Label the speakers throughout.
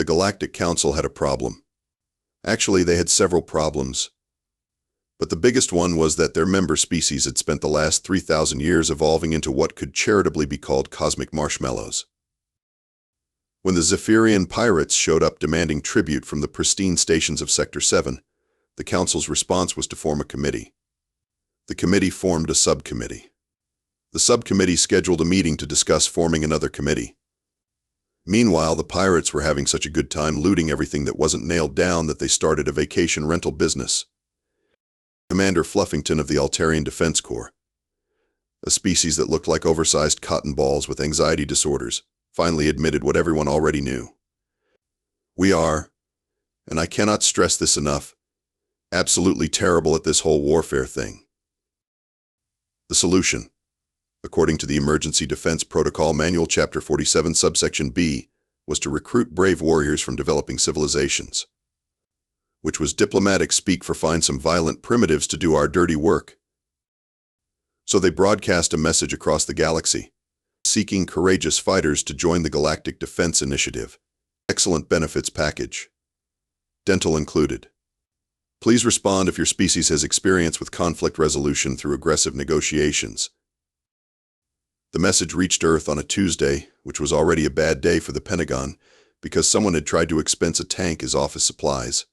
Speaker 1: The Galactic Council had a problem. Actually, they had several problems. But the biggest one was that their member species had spent the last 3,000 years evolving into what could charitably be called cosmic marshmallows. When the Zephyrian pirates showed up demanding tribute from the pristine stations of Sector 7, the Council's response was to form a committee. The committee formed a subcommittee. The subcommittee scheduled a meeting to discuss forming another committee. Meanwhile, the pirates were having such a good time looting everything that wasn't nailed down that they started a vacation rental business. Commander Fluffington of the Altarian Defense Corps, a species that looked like oversized cotton balls with anxiety disorders, finally admitted what everyone already knew. We are, and I cannot stress this enough, absolutely terrible at this whole warfare thing. The solution, according to the Emergency Defense Protocol Manual Chapter 47, Subsection B, was to recruit brave warriors from developing civilizations, which was diplomatic speak for find some violent primitives to do our dirty work. So they broadcast a message across the galaxy, seeking courageous fighters to join the Galactic Defense Initiative. Excellent benefits package. Dental included. Please respond if your species has experience with conflict resolution through aggressive negotiations. The message reached Earth on a Tuesday, which was already a bad day for the Pentagon, because someone had tried to expense a tank as office supplies.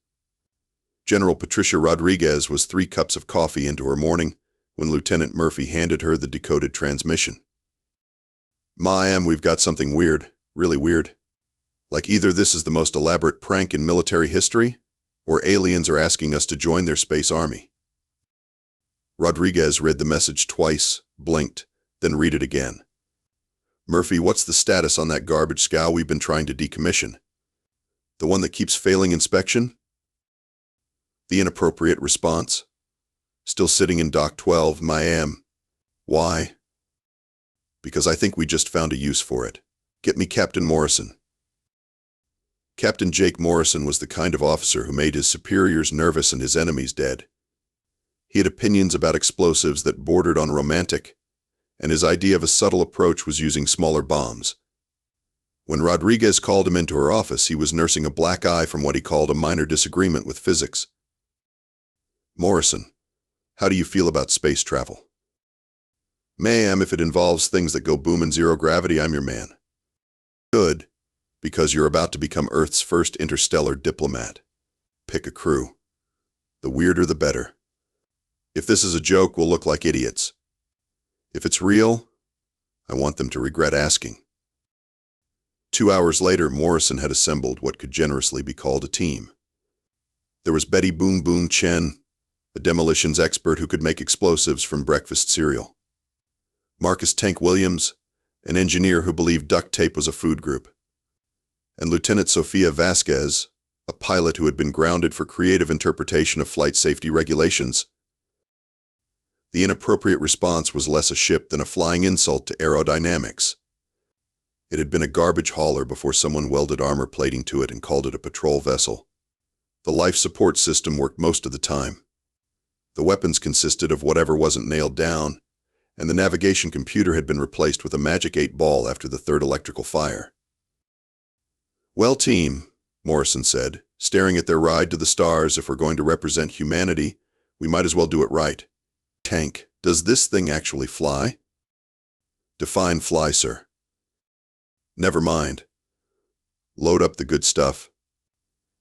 Speaker 1: General Patricia Rodriguez was 3 cups of coffee into her morning when Lieutenant Murphy handed her the decoded transmission. "Ma'am, we've got something weird, really weird. Like either this is the most elaborate prank in military history, or aliens are asking us to join their space army." Rodriguez read the message twice, blinked, then read it again. "Murphy, what's the status on that garbage scow we've been trying to decommission? The one that keeps failing inspection? The Inappropriate Response? Still sitting in Dock 12, ma'am. Why? Because I think we just found a use for it. Get me Captain Morrison." Captain Jake Morrison was the kind of officer who made his superiors nervous and his enemies dead. He had opinions about explosives that bordered on romantic, and his idea of a subtle approach was using smaller bombs. When Rodriguez called him into her office, he was nursing a black eye from what he called a minor disagreement with physics. "Morrison, how do you feel about space travel?" "Ma'am, if it involves things that go boom in zero gravity, I'm your man." "Good, because you're about to become Earth's first interstellar diplomat. Pick a crew. The weirder the better. If this is a joke, we'll look like idiots. If it's real, I want them to regret asking." 2 hours later, Morrison had assembled what could generously be called a team. There was Betty Boom Boom Chen, a demolitions expert who could make explosives from breakfast cereal. Marcus Tank Williams, an engineer who believed duct tape was a food group. And Lieutenant Sofia Vasquez, a pilot who had been grounded for creative interpretation of flight safety regulations. The Inappropriate Response was less a ship than a flying insult to aerodynamics. It had been a garbage hauler before someone welded armor plating to it and called it a patrol vessel. The life support system worked most of the time. The weapons consisted of whatever wasn't nailed down, and the navigation computer had been replaced with a magic 8-ball after the 3rd electrical fire. "Well, team," Morrison said, staring at their ride to the stars, "if we're going to represent humanity, we might as well do it right. Tank, does this thing actually fly?" "Define fly, sir." "Never mind. Load up the good stuff.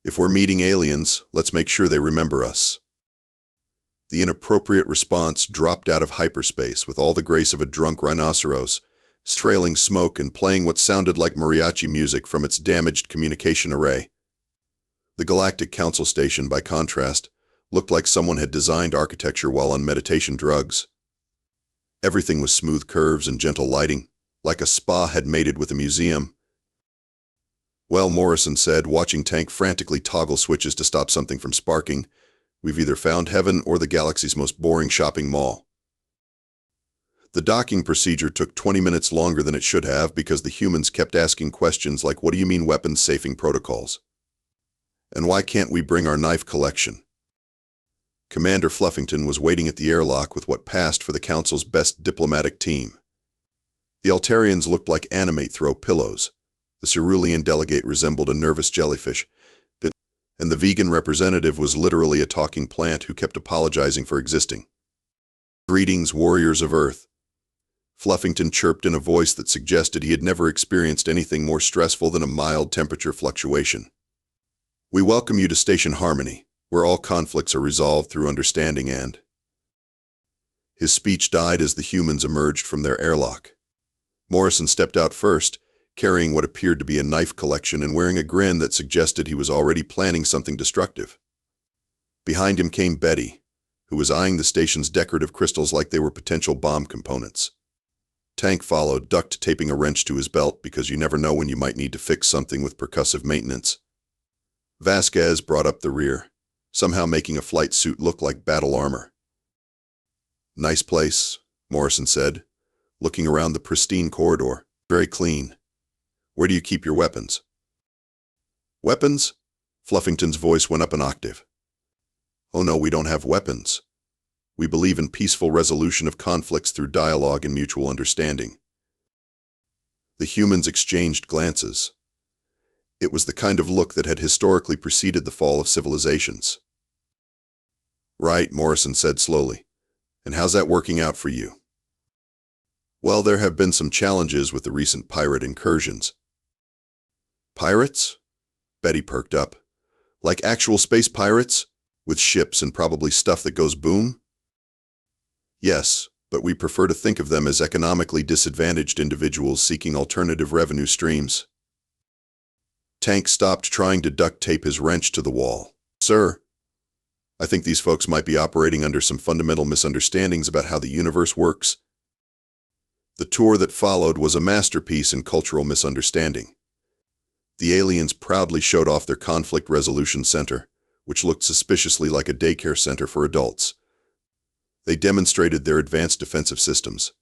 Speaker 1: If we're meeting aliens, let's make sure they remember us." The Inappropriate Response dropped out of hyperspace with all the grace of a drunk rhinoceros, trailing smoke and playing what sounded like mariachi music from its damaged communication array. The Galactic Council station, by contrast, looked like someone had designed architecture while on meditation drugs. Everything was smooth curves and gentle lighting, like a spa had mated with a museum. "Well," Morrison said, watching Tank frantically toggle switches to stop something from sparking, "we've either found heaven or the galaxy's most boring shopping mall." The docking procedure took 20 minutes longer than it should have because the humans kept asking questions like, "What do you mean weapons safing protocols? And why can't we bring our knife collection?" Commander Fluffington was waiting at the airlock with what passed for the Council's best diplomatic team. The Altarians looked like animate throw pillows. The cerulean delegate resembled a nervous jellyfish, and the vegan representative was literally a talking plant who kept apologizing for existing. "Greetings, warriors of Earth," Fluffington chirped in a voice that suggested he had never experienced anything more stressful than a mild temperature fluctuation. "We welcome you to Station Harmony, where all conflicts are resolved through understanding and—" His speech died as the humans emerged from their airlock. Morrison stepped out first, carrying what appeared to be a knife collection and wearing a grin that suggested he was already planning something destructive. Behind him came Betty, who was eyeing the station's decorative crystals like they were potential bomb components. Tank followed, duct taping a wrench to his belt because you never know when you might need to fix something with percussive maintenance. Vasquez brought up the rear, somehow making a flight suit look like battle armor. "Nice place," Morrison said, looking around the pristine corridor. "Very clean. Where do you keep your weapons?" "Weapons?" Fluffington's voice went up an octave. "Oh no, we don't have weapons. We believe in peaceful resolution of conflicts through dialogue and mutual understanding." The humans exchanged glances. It was the kind of look that had historically preceded the fall of civilizations. "Right," Morrison said slowly. "And how's that working out for you?" "Well, there have been some challenges with the recent pirate incursions." "Pirates?" Betty perked up. "Like actual space pirates? With ships and probably stuff that goes boom?" "Yes, but we prefer to think of them as economically disadvantaged individuals seeking alternative revenue streams." Tank stopped trying to duct tape his wrench to the wall. "Sir, I think these folks might be operating under some fundamental misunderstandings about how the universe works." The tour that followed was a masterpiece in cultural misunderstanding. The aliens proudly showed off their conflict resolution center, which looked suspiciously like a daycare center for adults. They demonstrated their advanced defensive systems,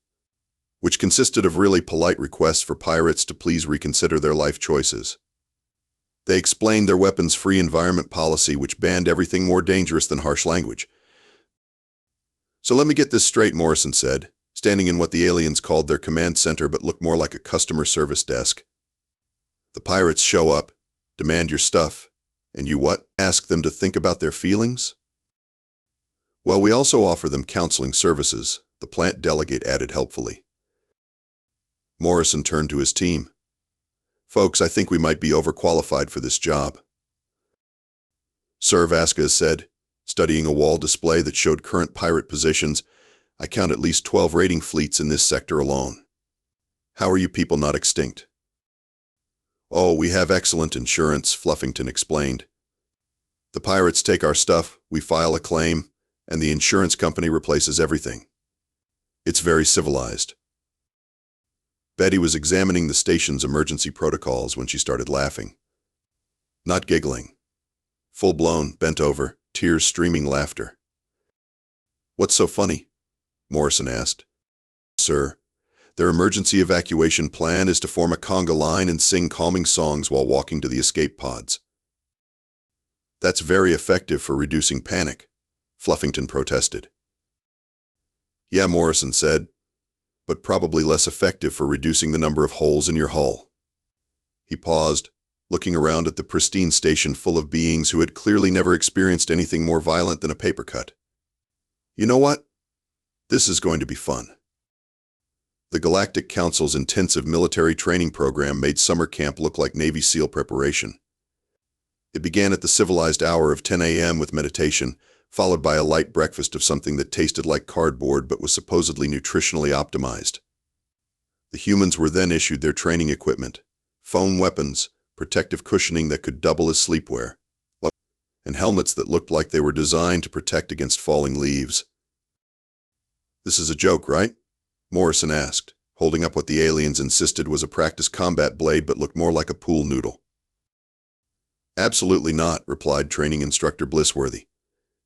Speaker 1: which consisted of really polite requests for pirates to please reconsider their life choices. They explained their weapons-free environment policy, which banned everything more dangerous than harsh language. "So let me get this straight," Morrison said, standing in what the aliens called their command center but looked more like a customer service desk. "The pirates show up, demand your stuff, and you what? Ask them to think about their feelings?" "Well, we also offer them counseling services," the plant delegate added helpfully. Morrison turned to his team. "Folks, I think we might be overqualified for this job." "Sir," Vasquez said, studying a wall display that showed current pirate positions, "I count at least 12 raiding fleets in this sector alone. How are you people not extinct?" "Oh, we have excellent insurance," Fluffington explained. "The pirates take our stuff, we file a claim, and the insurance company replaces everything. It's very civilized." Betty was examining the station's emergency protocols when she started laughing. Not giggling. Full-blown, bent over, tears streaming laughter. "What's so funny?" Morrison asked. "Sir, their emergency evacuation plan is to form a conga line and sing calming songs while walking to the escape pods." "That's very effective for reducing panic," Fluffington protested. "Yeah," Morrison said, "but probably less effective for reducing the number of holes in your hull." He paused, looking around at the pristine station full of beings who had clearly never experienced anything more violent than a paper cut. "You know what? This is going to be fun." The Galactic Council's intensive military training program made summer camp look like Navy SEAL preparation. It began at the civilized hour of 10 a.m. with meditation, followed by a light breakfast of something that tasted like cardboard but was supposedly nutritionally optimized. The humans were then issued their training equipment, foam weapons, protective cushioning that could double as sleepwear, and helmets that looked like they were designed to protect against falling leaves. "This is a joke, right?" Morrison asked, holding up what the aliens insisted was a practice combat blade but looked more like a pool noodle. "Absolutely not," replied training instructor Blissworthy,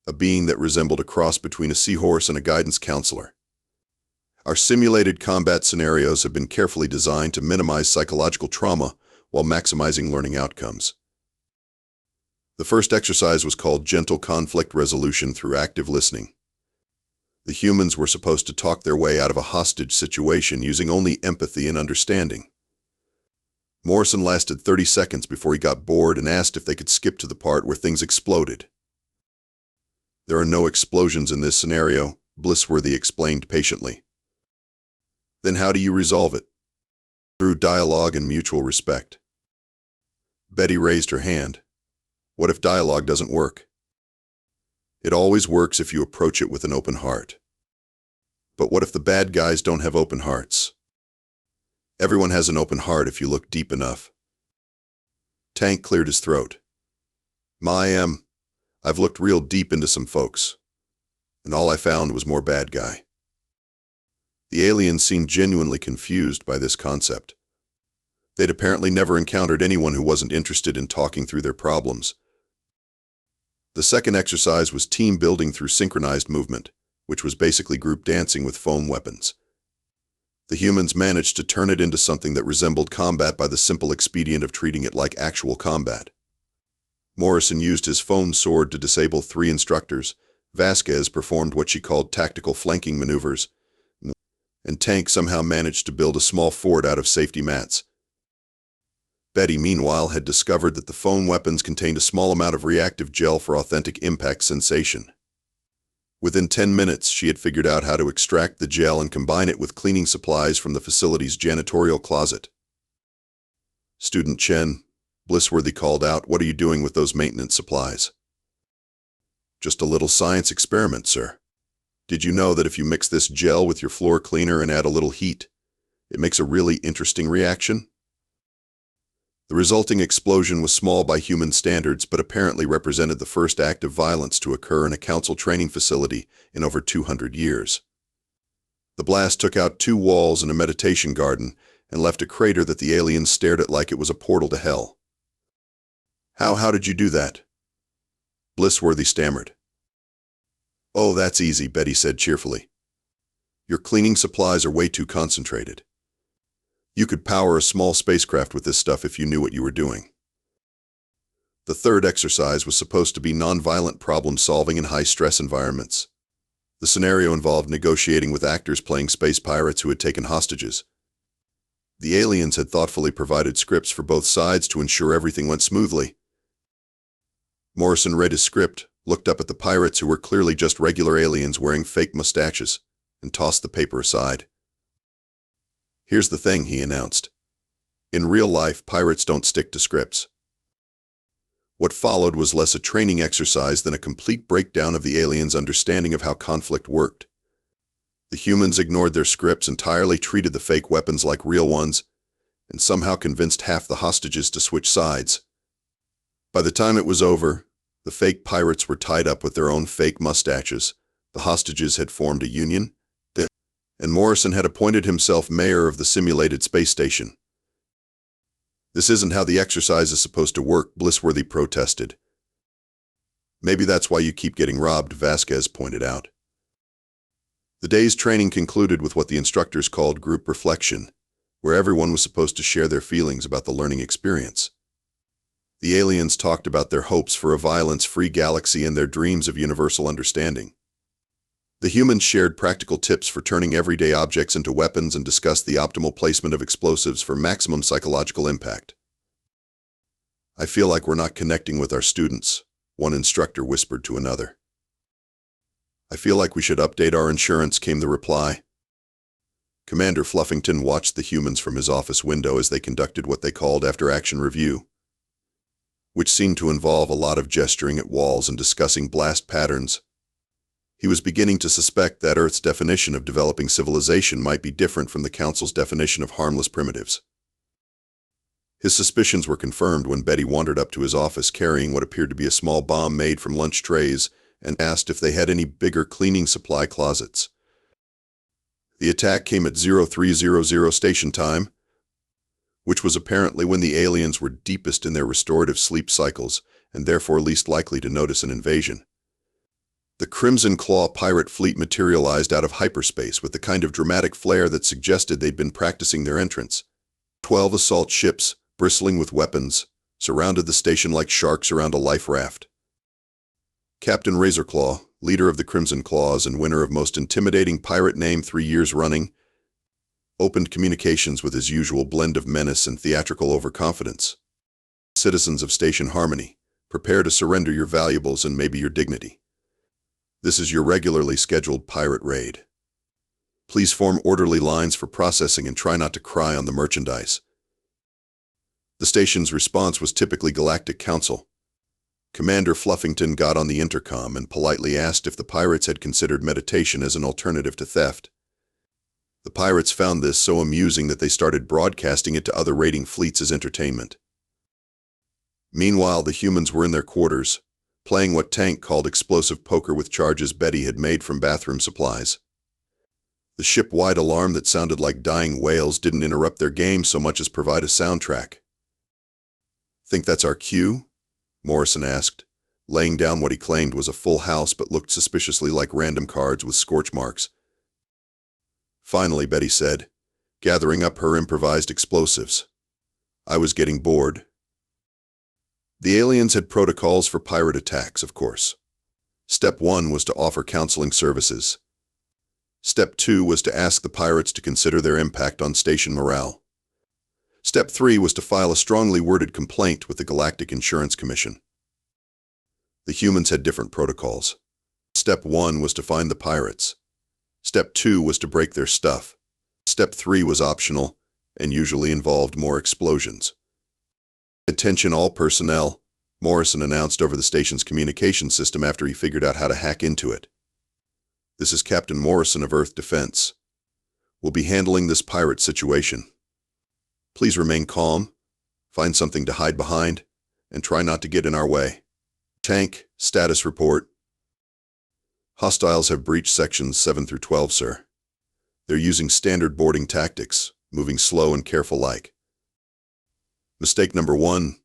Speaker 1: a being that resembled a cross between a seahorse and a guidance counselor. "Our simulated combat scenarios have been carefully designed to minimize psychological trauma while maximizing learning outcomes." The first exercise was called Gentle Conflict Resolution through Active Listening. The humans were supposed to talk their way out of a hostage situation using only empathy and understanding. Morrison lasted 30 seconds before he got bored and asked if they could skip to the part where things exploded. There are no explosions in this scenario, Blissworthy explained patiently. Then how do you resolve it? Through dialogue and mutual respect. Betty raised her hand. What if dialogue doesn't work? It always works if you approach it with an open heart. But what if the bad guys don't have open hearts? Everyone has an open heart if you look deep enough. Tank cleared his throat. I've looked real deep into some folks, and all I found was more bad guy. The aliens seemed genuinely confused by this concept. They'd apparently never encountered anyone who wasn't interested in talking through their problems. The second exercise was team building through synchronized movement, which was basically group dancing with foam weapons. The humans managed to turn it into something that resembled combat by the simple expedient of treating it like actual combat. Morrison used his foam sword to disable 3 instructors. Vasquez performed what she called tactical flanking maneuvers, and Tank somehow managed to build a small fort out of safety mats. Betty, meanwhile, had discovered that the foam weapons contained a small amount of reactive gel for authentic impact sensation. Within 10 minutes, she had figured out how to extract the gel and combine it with cleaning supplies from the facility's janitorial closet. Student Chen, Blissworthy called out, "What are you doing with those maintenance supplies?" "Just a little science experiment, sir. Did you know that if you mix this gel with your floor cleaner and add a little heat, it makes a really interesting reaction?" The resulting explosion was small by human standards, but apparently represented the first act of violence to occur in a council training facility in over 200 years. The blast took out 2 walls and a meditation garden and left a crater that the aliens stared at like it was a portal to hell. How did you do that?" Blissworthy stammered. "Oh, that's easy," Betty said cheerfully. "Your cleaning supplies are way too concentrated. You could power a small spacecraft with this stuff if you knew what you were doing." The third exercise was supposed to be nonviolent problem-solving in high-stress environments. The scenario involved negotiating with actors playing space pirates who had taken hostages. The aliens had thoughtfully provided scripts for both sides to ensure everything went smoothly. Morrison read his script, looked up at the pirates who were clearly just regular aliens wearing fake mustaches, and tossed the paper aside. "Here's the thing," he announced. "In real life, pirates don't stick to scripts." What followed was less a training exercise than a complete breakdown of the aliens' understanding of how conflict worked. The humans ignored their scripts entirely, treated the fake weapons like real ones, and somehow convinced half the hostages to switch sides. By the time it was over, the fake pirates were tied up with their own fake mustaches, the hostages had formed a union, and Morrison had appointed himself mayor of the simulated space station. "This isn't how the exercise is supposed to work," Blissworthy protested. "Maybe that's why you keep getting robbed," Vasquez pointed out. The day's training concluded with what the instructors called group reflection, where everyone was supposed to share their feelings about the learning experience. The aliens talked about their hopes for a violence-free galaxy and their dreams of universal understanding. The humans shared practical tips for turning everyday objects into weapons and discussed the optimal placement of explosives for maximum psychological impact. "I feel like we're not connecting with our students," one instructor whispered to another. "I feel like we should update our insurance," came the reply. Commander Fluffington watched the humans from his office window as they conducted what they called after-action review, which seemed to involve a lot of gesturing at walls and discussing blast patterns. He was beginning to suspect that Earth's definition of developing civilization might be different from the Council's definition of harmless primitives. His suspicions were confirmed when Betty wandered up to his office carrying what appeared to be a small bomb made from lunch trays and asked if they had any bigger cleaning supply closets. The attack came at 0300 station time, which was apparently when the aliens were deepest in their restorative sleep cycles and therefore least likely to notice an invasion. The Crimson Claw pirate fleet materialized out of hyperspace with the kind of dramatic flair that suggested they'd been practicing their entrance. 12 assault ships, bristling with weapons, surrounded the station like sharks around a life raft. Captain Razorclaw, leader of the Crimson Claws and winner of most intimidating pirate name 3 years running, opened communications with his usual blend of menace and theatrical overconfidence. Citizens of Station Harmony, prepare to surrender your valuables and maybe your dignity. This is your regularly scheduled pirate raid. Please form orderly lines for processing and try not to cry on the merchandise. The station's response was typically Galactic Council. Commander Fluffington got on the intercom and politely asked if the pirates had considered meditation as an alternative to theft. The pirates found this so amusing that they started broadcasting it to other raiding fleets as entertainment. Meanwhile, the humans were in their quarters, playing what Tank called explosive poker with charges Betty had made from bathroom supplies. The ship-wide alarm that sounded like dying whales didn't interrupt their game so much as provide a soundtrack. "Think that's our cue?" Morrison asked, laying down what he claimed was a full house but looked suspiciously like random cards with scorch marks. Finally, Betty said, gathering up her improvised explosives. "I was getting bored." The aliens had protocols for pirate attacks, of course. Step 1 was to offer counseling services. Step 2 was to ask the pirates to consider their impact on station morale. Step 3 was to file a strongly worded complaint with the Galactic Insurance Commission. The humans had different protocols. Step 1 was to find the pirates. Step 2 was to break their stuff. Step 3 was optional and usually involved more explosions. "Attention all personnel," Morrison announced over the station's communication system after he figured out how to hack into it. "This is Captain Morrison of Earth Defense. We'll be handling this pirate situation. Please remain calm, find something to hide behind, and try not to get in our way. Tank, status report. Hostiles have breached sections 7 through 12, sir. They're using standard boarding tactics, moving slow and careful-like." "Mistake number 1,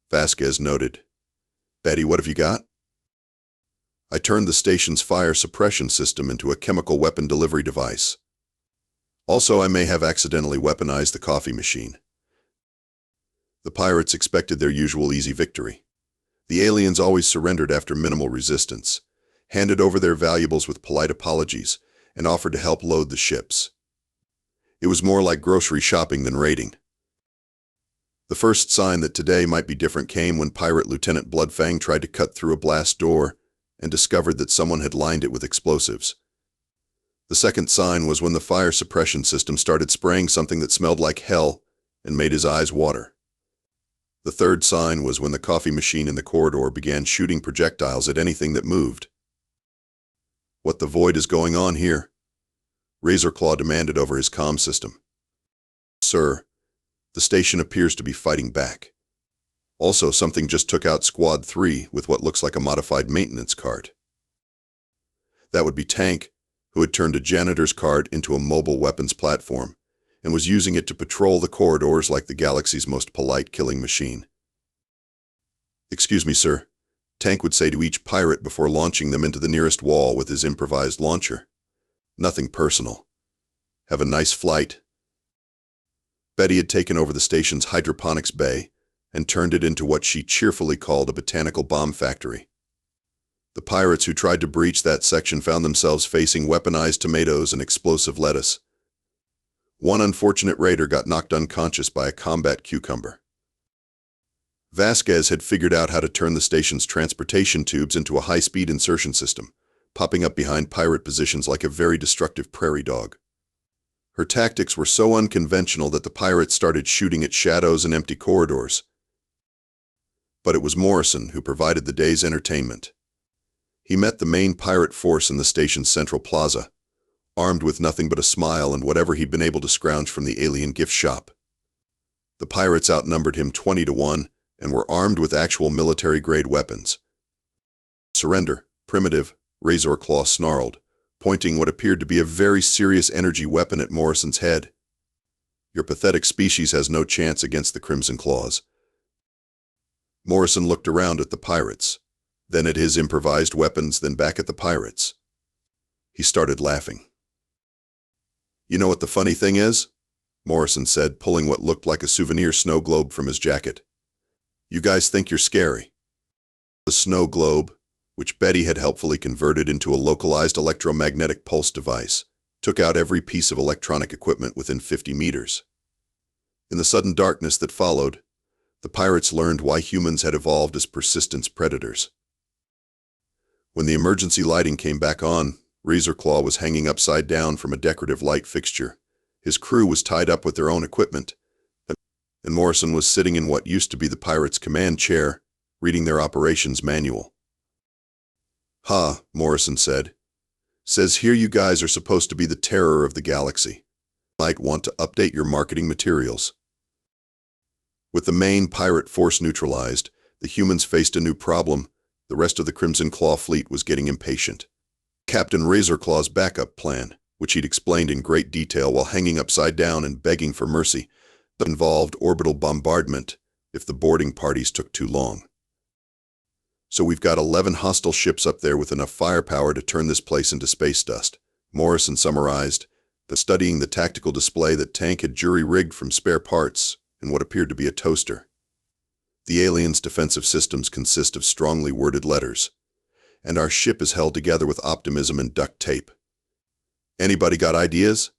Speaker 1: Vasquez noted. "Betty, what have you got?" "I turned the station's fire suppression system into a chemical weapon delivery device. Also, I may have accidentally weaponized the coffee machine." The pirates expected their usual easy victory. The aliens always surrendered after minimal resistance, handed over their valuables with polite apologies, and offered to help load the ships. It was more like grocery shopping than raiding. The first sign that today might be different came when Pirate Lieutenant Bloodfang tried to cut through a blast door and discovered that someone had lined it with explosives. The second sign was when the fire suppression system started spraying something that smelled like hell and made his eyes water. The third sign was when the coffee machine in the corridor began shooting projectiles at anything that moved. "What the void is going on here?" Razorclaw demanded over his comm system. "Sir, the station appears to be fighting back. Also, something just took out Squad 3 with what looks like a modified maintenance cart." That would be Tank, who had turned a janitor's cart into a mobile weapons platform and was using it to patrol the corridors like the galaxy's most polite killing machine. "Excuse me, sir," Tank would say to each pirate before launching them into the nearest wall with his improvised launcher. "Nothing personal. Have a nice flight." Betty had taken over the station's hydroponics bay and turned it into what she cheerfully called a botanical bomb factory. The pirates who tried to breach that section found themselves facing weaponized tomatoes and explosive lettuce. One unfortunate raider got knocked unconscious by a combat cucumber. Vasquez had figured out how to turn the station's transportation tubes into a high-speed insertion system, popping up behind pirate positions like a very destructive prairie dog. Her tactics were so unconventional that the pirates started shooting at shadows and empty corridors. But it was Morrison who provided the day's entertainment. He met the main pirate force in the station's central plaza, armed with nothing but a smile and whatever he'd been able to scrounge from the alien gift shop. The pirates outnumbered him 20-1 and were armed with actual military-grade weapons. "Surrender, primitive," Razorclaw snarled, pointing what appeared to be a very serious energy weapon at Morrison's head. "Your pathetic species has no chance against the Crimson Claws." Morrison looked around at the pirates, then at his improvised weapons, then back at the pirates. He started laughing. "You know what the funny thing is?" Morrison said, pulling what looked like a souvenir snow globe from his jacket. "You guys think you're scary." The snow globe, which Betty had helpfully converted into a localized electromagnetic pulse device, took out every piece of electronic equipment within 50 meters. In the sudden darkness that followed, the pirates learned why humans had evolved as persistent predators. When the emergency lighting came back on, Razorclaw was hanging upside down from a decorative light fixture. His crew was tied up with their own equipment, and Morrison was sitting in what used to be the pirates' command chair, reading their operations manual. "Ha," Morrison said. "Says here you guys are supposed to be the terror of the galaxy. Might want to update your marketing materials." With the main pirate force neutralized, the humans faced a new problem. The rest of the Crimson Claw fleet was getting impatient. Captain Razorclaw's backup plan, which he'd explained in great detail while hanging upside down and begging for mercy, involved orbital bombardment if the boarding parties took too long. "So we've got 11 hostile ships up there with enough firepower to turn this place into space dust," Morrison summarized, studying the tactical display that Tank had jury-rigged from spare parts and what appeared to be a toaster. "The aliens' defensive systems consist of strongly worded letters, and our ship is held together with optimism and duct tape. Anybody got ideas?"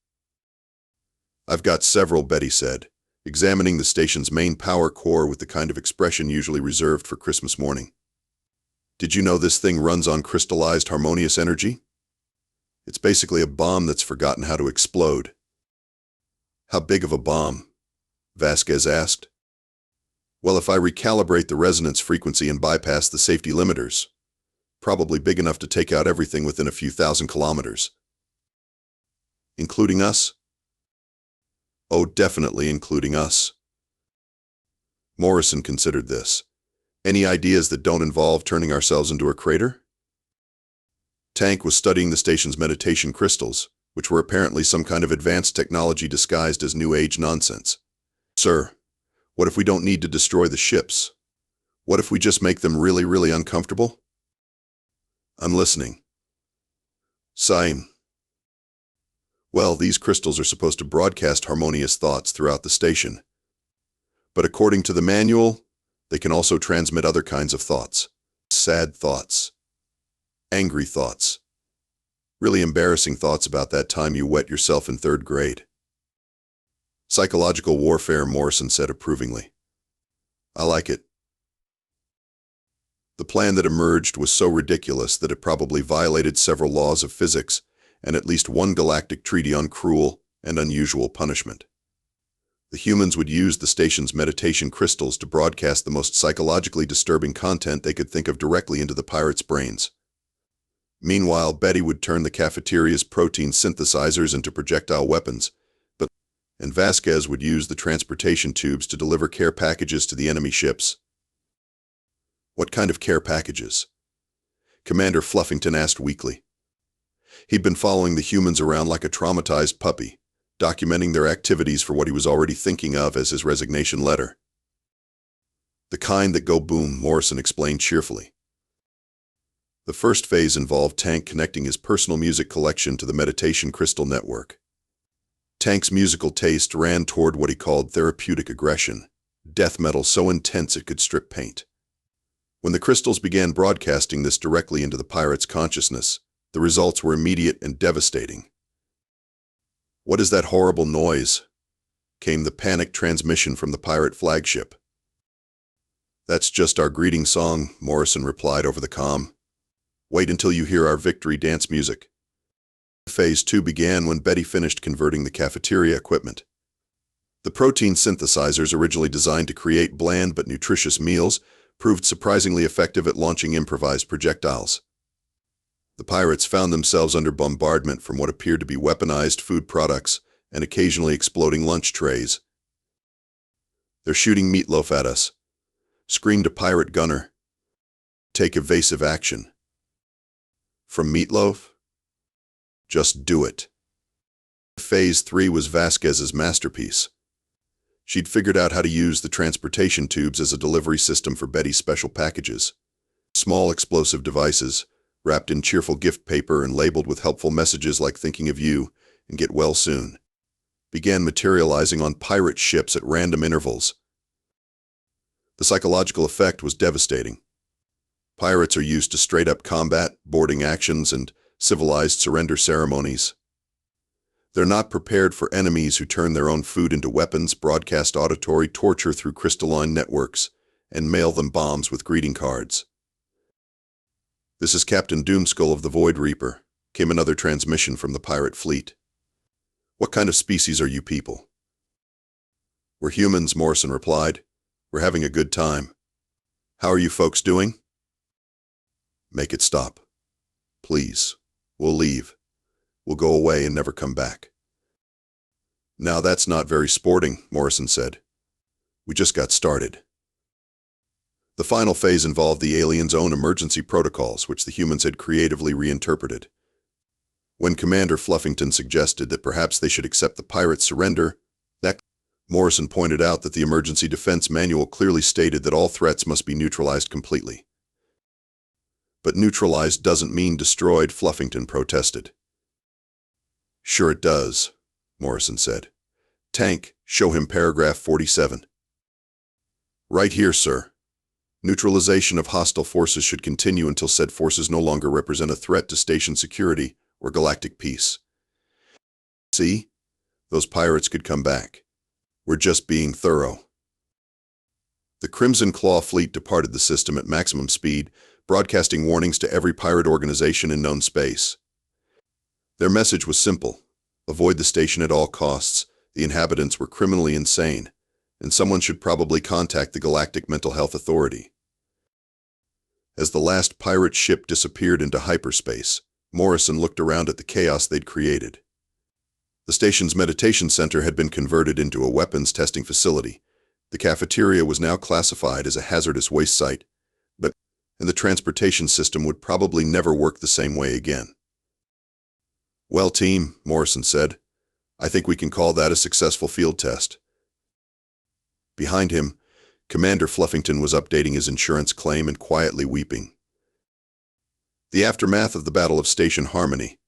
Speaker 1: "I've got several," Betty said, examining the station's main power core with the kind of expression usually reserved for Christmas morning. "Did you know this thing runs on crystallized harmonious energy? It's basically a bomb that's forgotten how to explode." "How big of a bomb?" Vasquez asked. "Well, if I recalibrate the resonance frequency and bypass the safety limiters, probably big enough to take out everything within a few thousand kilometers." "Including us?" "Oh, definitely including us." Morrison considered this. "Any ideas that don't involve turning ourselves into a crater?" Tank was studying the station's meditation crystals, which were apparently some kind of advanced technology disguised as New Age nonsense. "Sir, what if we don't need to destroy the ships? What if we just make them really, really uncomfortable?" "I'm listening." "Same. Well, these crystals are supposed to broadcast harmonious thoughts throughout the station. But according to the manual, they can also transmit other kinds of thoughts. Sad thoughts. Angry thoughts. Really embarrassing thoughts about that time you wet yourself in 3rd grade. Psychological warfare," Morrison said approvingly. "I like it." The plan that emerged was so ridiculous that it probably violated several laws of physics and at least one galactic treaty on cruel and unusual punishment. The humans would use the station's meditation crystals to broadcast the most psychologically disturbing content they could think of directly into the pirates' brains. Meanwhile, Betty would turn the cafeteria's protein synthesizers into projectile weapons, and Vasquez would use the transportation tubes to deliver care packages to the enemy ships. "What kind of care packages?" Commander Fluffington asked weakly. He'd been following the humans around like a traumatized puppy, documenting their activities for what he was already thinking of as his resignation letter. "The kind that go boom," Morrison explained cheerfully. The first phase involved Tank connecting his personal music collection to the meditation crystal network. Tank's musical taste ran toward what he called therapeutic aggression, death metal so intense it could strip paint. When the crystals began broadcasting this directly into the pirate's consciousness, the results were immediate and devastating. "What is that horrible noise?" came the panicked transmission from the pirate flagship. "That's just our greeting song," Morrison replied over the comm. "Wait until you hear our victory dance music." Phase 2 began when Betty finished converting the cafeteria equipment. The protein synthesizers, originally designed to create bland but nutritious meals, proved surprisingly effective at launching improvised projectiles. The pirates found themselves under bombardment from what appeared to be weaponized food products and occasionally exploding lunch trays. "They're shooting meatloaf at us," screamed a pirate gunner. "Take evasive action." "From meatloaf? Just do it." Phase 3 was Vasquez's masterpiece. She'd figured out how to use the transportation tubes as a delivery system for Betty's special packages. Small explosive devices, wrapped in cheerful gift paper and labeled with helpful messages like "thinking of you" and "get well soon," began materializing on pirate ships at random intervals. The psychological effect was devastating. Pirates are used to straight-up combat, boarding actions, and civilized surrender ceremonies. They're not prepared for enemies who turn their own food into weapons, broadcast auditory torture through crystalline networks, and mail them bombs with greeting cards. "This is Captain Doomskull of the Void Reaper," came another transmission from the pirate fleet. "What kind of species are you people?" "We're humans," Morrison replied. "We're having a good time. How are you folks doing?" "Make it stop. Please. We'll leave. We'll go away and never come back." "Now that's not very sporting," Morrison said. "We just got started." The final phase involved the aliens' own emergency protocols, which the humans had creatively reinterpreted. When Commander Fluffington suggested that perhaps they should accept the pirates' surrender, Morrison pointed out that the emergency defense manual clearly stated that all threats must be neutralized completely. "But neutralized doesn't mean destroyed," Fluffington protested. "Sure it does," Morrison said. "Tank, show him paragraph 47. "Right here, sir. Neutralization of hostile forces should continue until said forces no longer represent a threat to station security or galactic peace." "See? Those pirates could come back. We're just being thorough." The Crimson Claw fleet departed the system at maximum speed, broadcasting warnings to every pirate organization in known space. Their message was simple: avoid the station at all costs. The inhabitants were criminally insane, and someone should probably contact the Galactic Mental Health Authority. As the last pirate ship disappeared into hyperspace, Morrison looked around at the chaos they'd created. The station's meditation center had been converted into a weapons testing facility. The cafeteria was now classified as a hazardous waste site, and the transportation system would probably never work the same way again. "Well, team," Morrison said, "I think we can call that a successful field test." Behind him, Commander Fluffington was updating his insurance claim and quietly weeping. The aftermath of the Battle of Station Harmony,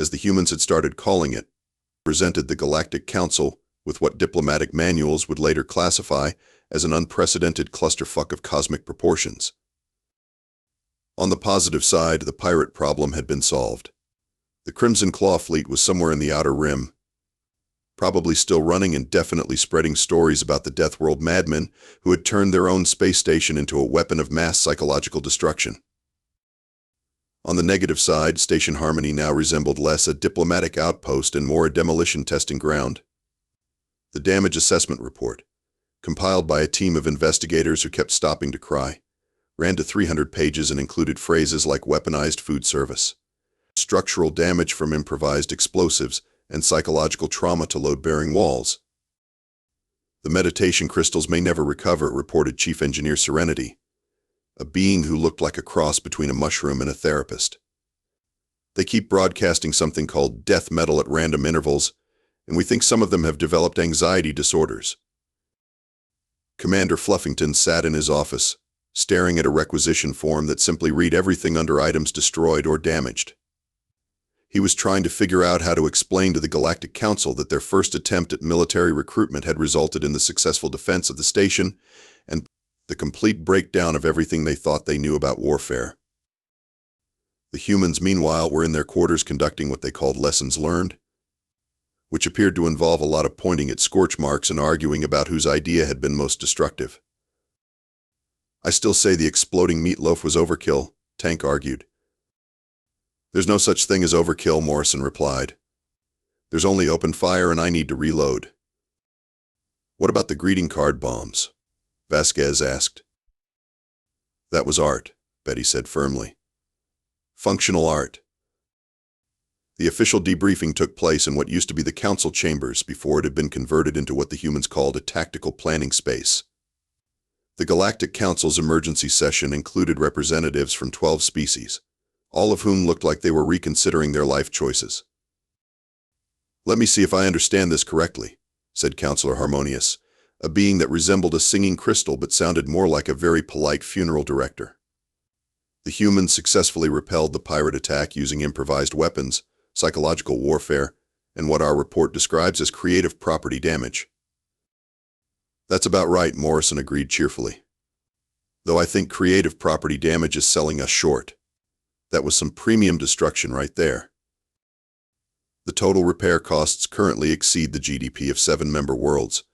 Speaker 1: as the humans had started calling it, presented the Galactic Council with what diplomatic manuals would later classify as an unprecedented clusterfuck of cosmic proportions. On the positive side, the pirate problem had been solved. The Crimson Claw fleet was somewhere in the Outer Rim, probably still running and definitely spreading stories about the Deathworld Madmen who had turned their own space station into a weapon of mass psychological destruction. On the negative side, Station Harmony now resembled less a diplomatic outpost and more a demolition testing ground. The damage assessment report, compiled by a team of investigators who kept stopping to cry, ran to 300 pages and included phrases like weaponized food service, structural damage from improvised explosives, and psychological trauma to load-bearing walls. "The meditation crystals may never recover," reported Chief Engineer Serenity, a being who looked like a cross between a mushroom and a therapist. "They keep broadcasting something called death metal at random intervals, and we think some of them have developed anxiety disorders." Commander Fluffington sat in his office, staring at a requisition form that simply read everything under items destroyed or damaged. He was trying to figure out how to explain to the Galactic Council that their first attempt at military recruitment had resulted in the successful defense of the station and the complete breakdown of everything they thought they knew about warfare. The humans, meanwhile, were in their quarters conducting what they called lessons learned, which appeared to involve a lot of pointing at scorch marks and arguing about whose idea had been most destructive. "I still say the exploding meatloaf was overkill," Tank argued. "There's no such thing as overkill," Morrison replied. "There's only open fire and I need to reload." "What about the greeting card bombs?" Vasquez asked. "That was art," Betty said firmly. "Functional art." The official debriefing took place in what used to be the council chambers before it had been converted into what the humans called a tactical planning space. The Galactic Council's emergency session included representatives from 12 species, all of whom looked like they were reconsidering their life choices. "Let me see if I understand this correctly," said Counselor Harmonious, a being that resembled a singing crystal but sounded more like a very polite funeral director. "The humans successfully repelled the pirate attack using improvised weapons, psychological warfare, and what our report describes as creative property damage." "That's about right," Morrison agreed cheerfully. "Though I think creative property damage is selling us short. That was some premium destruction right there." The total repair costs currently exceed the GDP of 7 member worlds.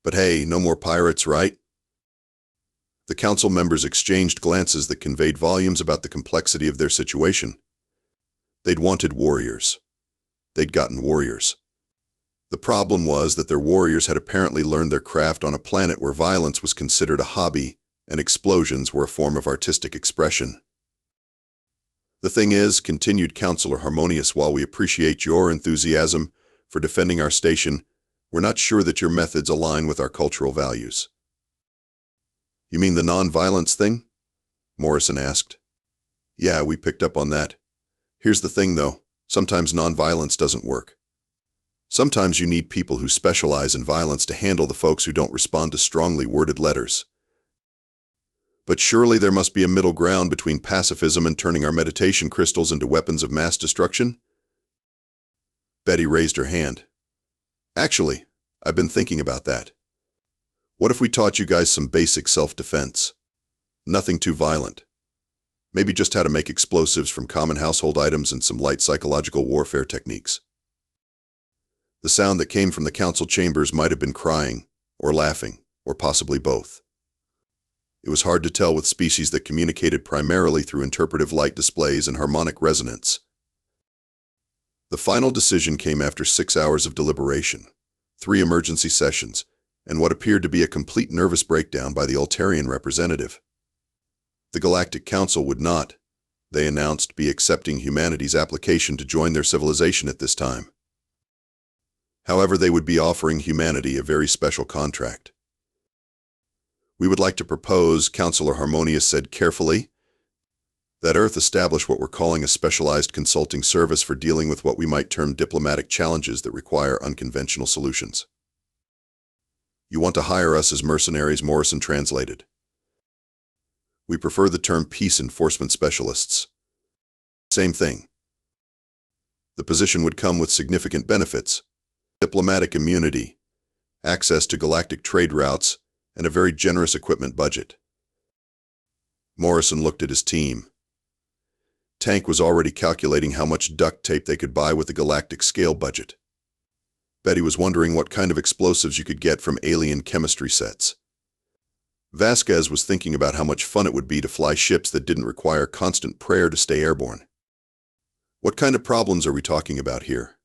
Speaker 1: But hey, no more pirates, right? The council members exchanged glances that conveyed volumes about the complexity of their situation. They'd wanted warriors. They'd gotten warriors. The problem was that their warriors had apparently learned their craft on a planet where violence was considered a hobby and explosions were a form of artistic expression. The thing is, continued Counselor Harmonious, while we appreciate your enthusiasm for defending our station, we're not sure that your methods align with our cultural values. You mean the non-violence thing? Morrison asked. Yeah, we picked up on that. Here's the thing, though. Sometimes non-violence doesn't work. Sometimes you need people who specialize in violence to handle the folks who don't respond to strongly worded letters. But surely there must be a middle ground between pacifism and turning our meditation crystals into weapons of mass destruction? Betty raised her hand. Actually, I've been thinking about that. What if we taught you guys some basic self-defense? Nothing too violent. Maybe just how to make explosives from common household items and some light psychological warfare techniques. The sound that came from the council chambers might have been crying, or laughing, or possibly both. It was hard to tell with species that communicated primarily through interpretive light displays and harmonic resonance. The final decision came after 6 hours of deliberation, 3 emergency sessions, and what appeared to be a complete nervous breakdown by the Altarian representative. The Galactic Council would not, they announced, be accepting humanity's application to join their civilization at this time. However, they would be offering humanity a very special contract. We would like to propose, Counselor Harmonious said carefully, that Earth establish what we're calling a specialized consulting service for dealing with what we might term diplomatic challenges that require unconventional solutions. You want to hire us as mercenaries, Morrison translated. We prefer the term peace enforcement specialists. Same thing. The position would come with significant benefits: diplomatic immunity, access to galactic trade routes, and a very generous equipment budget. Morrison looked at his team. Tank was already calculating how much duct tape they could buy with the galactic scale budget. Betty was wondering what kind of explosives you could get from alien chemistry sets. Vasquez was thinking about how much fun it would be to fly ships that didn't require constant prayer to stay airborne. What kind of problems are we talking about here?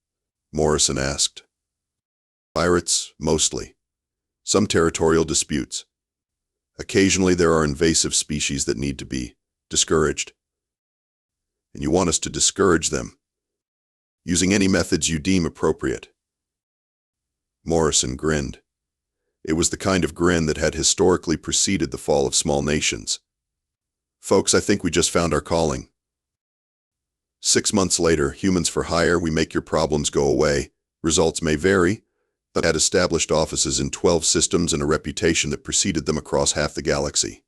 Speaker 1: Morrison asked. Pirates, mostly. Some territorial disputes. Occasionally there are invasive species that need to be discouraged. And you want us to discourage them, using any methods you deem appropriate. Morrison grinned. It was the kind of grin that had historically preceded the fall of small nations. Folks, I think we just found our calling. 6 months later, humans for hire, we make your problems go away. Results may vary, but had established offices in 12 systems and a reputation that preceded them across half the galaxy.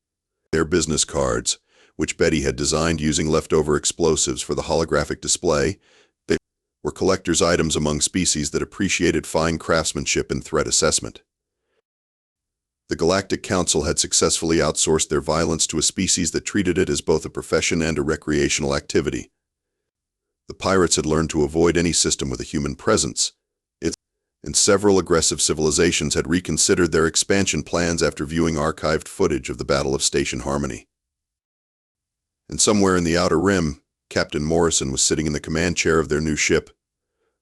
Speaker 1: Their business cards, which Betty had designed using leftover explosives for the holographic display, they were collector's items among species that appreciated fine craftsmanship and threat assessment. The Galactic Council had successfully outsourced their violence to a species that treated it as both a profession and a recreational activity. The pirates had learned to avoid any system with a human presence, and several aggressive civilizations had reconsidered their expansion plans after viewing archived footage of the Battle of Station Harmony. And somewhere in the Outer Rim, Captain Morrison was sitting in the command chair of their new ship,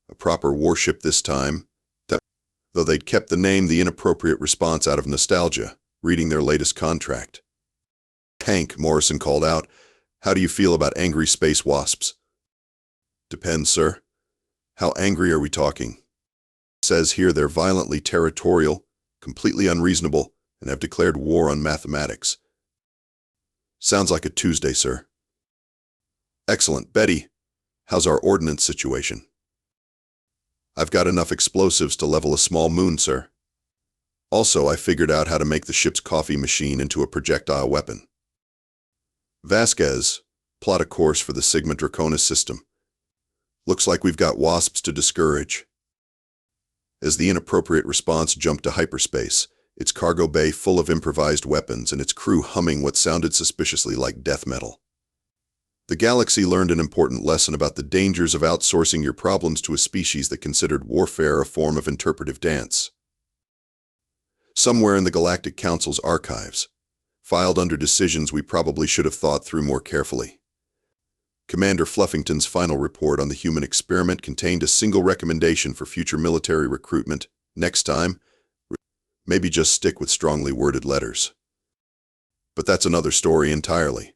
Speaker 1: a proper warship this time, though they'd kept the name The Inappropriate Response out of nostalgia, reading their latest contract. Hank, Morrison called out, how do you feel about angry space wasps? Depends, sir. How angry are we talking? It says here they're violently territorial, completely unreasonable, and have declared war on mathematics. Sounds like a Tuesday, sir. Excellent. Betty, how's our ordnance situation? I've got enough explosives to level a small moon, sir. Also, I figured out how to make the ship's coffee machine into a projectile weapon. Vasquez, plot a course for the Sigma Draconis system. Looks like we've got wasps to discourage. As the Inappropriate Response jumped to hyperspace, its cargo bay full of improvised weapons and its crew humming what sounded suspiciously like death metal. The galaxy learned an important lesson about the dangers of outsourcing your problems to a species that considered warfare a form of interpretive dance. Somewhere in the Galactic Council's archives, filed under decisions we probably should have thought through more carefully, Commander Fluffington's final report on the human experiment contained a single recommendation for future military recruitment. Next time, maybe just stick with strongly worded letters. But that's another story entirely.